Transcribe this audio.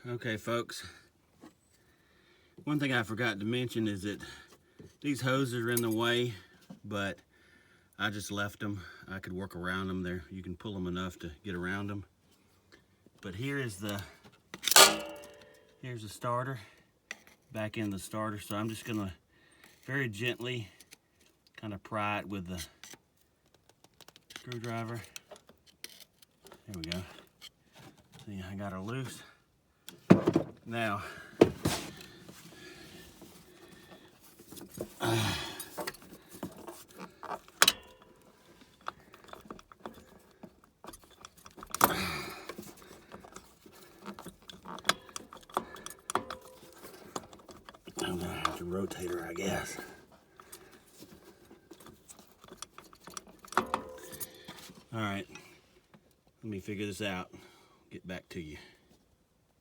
Okay, folks, one thing I forgot to mention is that these hoses are in the way, but I just left them. I could work around them there. You can pull them enough to get around them. But here's the starter, back in the starter. So I'm just gonna very gently kind of pry it with the screwdriver. There we go. See, I got her loose. Now, I'm gonna have to rotate her, I guess. All right, let me figure this out. Get back to you.